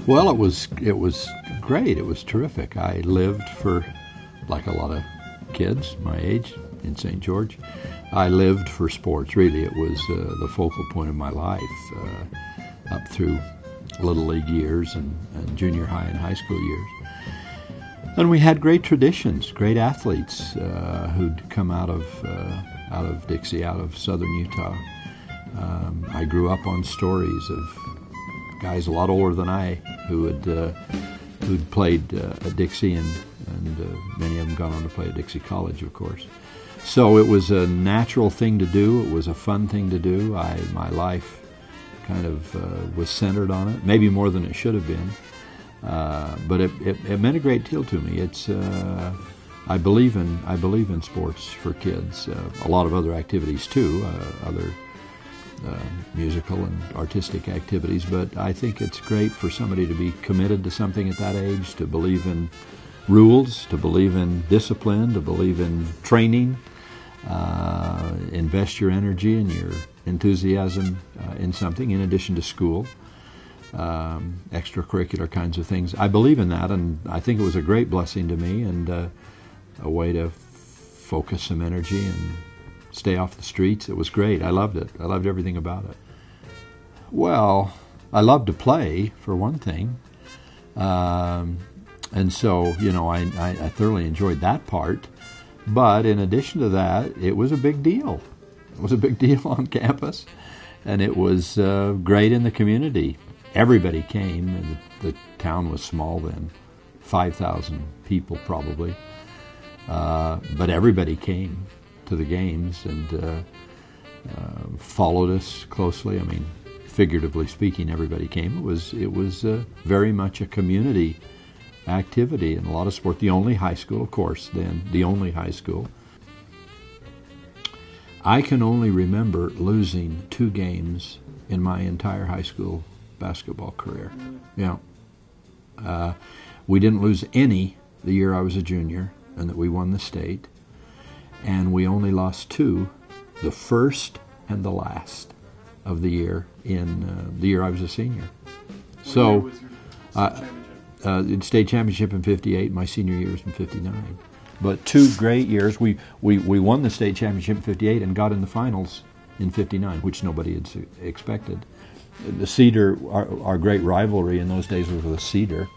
Well, it was great. It was terrific. I lived for, like a lot of kids my age in St. George, I lived for sports. Really, it was the focal point of my life up through Little League years and junior high and high school years. And we had great traditions, great athletes who'd come out of Dixie, out of southern Utah. I grew up on stories of guys a lot older than I who'd played at Dixie, and many of them gone on to play at Dixie College, of course. So it was a natural thing to do. It was a fun thing to do. My life kind of was centered on it, maybe more than it should have been. But it meant a great deal to me. It's I believe in sports for kids. A lot of other activities too, other musical and artistic activities. But I think it's great for somebody to be committed to something at that age, to believe in rules, to believe in discipline, to believe in training. Invest your energy and your enthusiasm in something in addition to school. Extracurricular kinds of things. I believe in that, and I think it was a great blessing to me and a way to focus some energy and stay off the streets. It was great. I loved it. I loved everything about it. Well, I loved to play, for one thing. And so, I thoroughly enjoyed that part. But in addition to that, it was a big deal. It was a big deal on campus, and it was great in the community. Everybody came, and the town was small then, 5,000 people probably. But everybody came to the games and followed us closely. I mean, figuratively speaking, everybody came. It was very much a community activity and a lot of sport. The only high school, of course, then, the only high school. I can only remember losing 2 games in my entire high school basketball career. Yeah. We didn't lose any the year I was a junior and that we won the state. And we only lost 2, the first and the last of the year in the year I was a senior. So, the state championship in '58, my senior year was in '59. But 2 great years. We won the state championship in '58 and got in the finals in '59, which nobody had expected. The Cedar, our great rivalry in those days was with Cedar.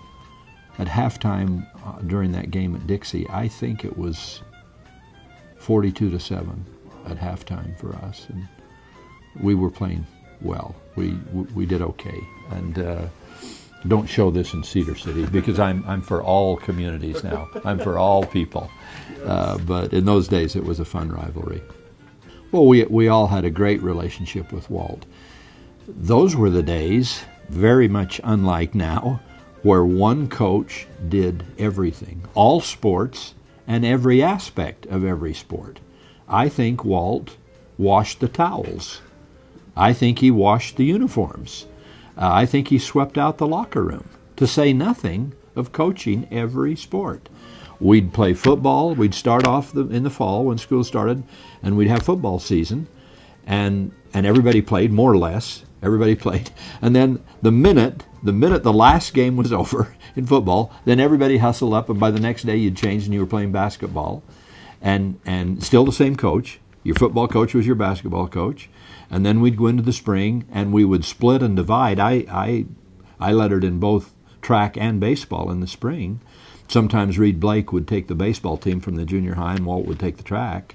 At halftime during that game at Dixie, I think it was 42-7 at halftime for us, and we were playing well. We did okay, and don't show this in Cedar City because I'm for all communities now. I'm for all people, but in those days it was a fun rivalry. Well, we all had a great relationship with Walt. Those were the days, very much unlike now, where one coach did everything, all sports and every aspect of every sport. I think Walt washed the towels. I think he washed the uniforms. I think he swept out the locker room, to say nothing of coaching every sport. We'd play football. We'd start off in the fall when school started, and we'd have football season, and everybody played, more or less. Everybody played. And then the minute the last game was over in football, then everybody hustled up, and by the next day you'd change and you were playing basketball. And still the same coach. Your football coach was your basketball coach. And then we'd go into the spring, and we would split and divide. I lettered in both track and baseball in the spring. Sometimes Reed Blake would take the baseball team from the junior high, and Walt would take the track.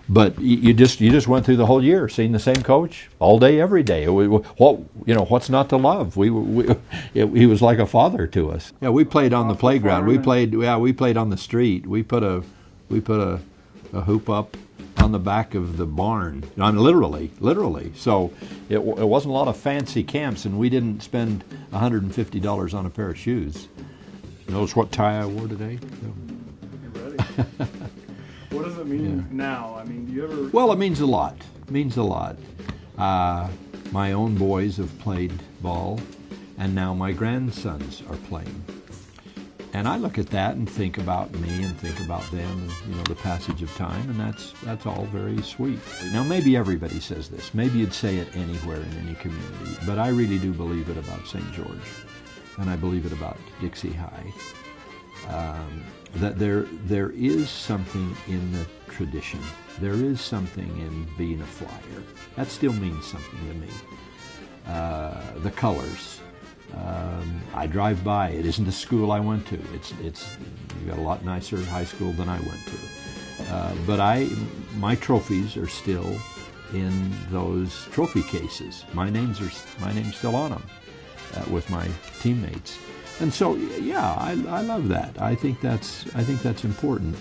But you just went through the whole year seeing the same coach all day, every day. What's not to love? He was like a father to us. Yeah, we played on the playground. We played on the street. We put a hoop up on the back of the barn. Literally. So it wasn't a lot of fancy camps, and we didn't spend $150 on a pair of shoes. Notice what tie I wore today? What does it mean now? I mean, do you ever... Well, it means a lot. It means a lot. My own boys have played ball, and now my grandsons are playing. And I look at that and think about me and think about them and, the passage of time, and that's all very sweet. Now, maybe everybody says this. Maybe you'd say it anywhere in any community, but I really do believe it about St. George. and I believe it about Dixie High, that there is something in the tradition. There is something in being a flyer. That still means something to me. The colors. I drive by. It isn't the school I went to. It's you got a lot nicer high school than I went to. But my trophies are still in those trophy cases. My name's still on them with my teammates. And so, yeah, I love that. I think that's important.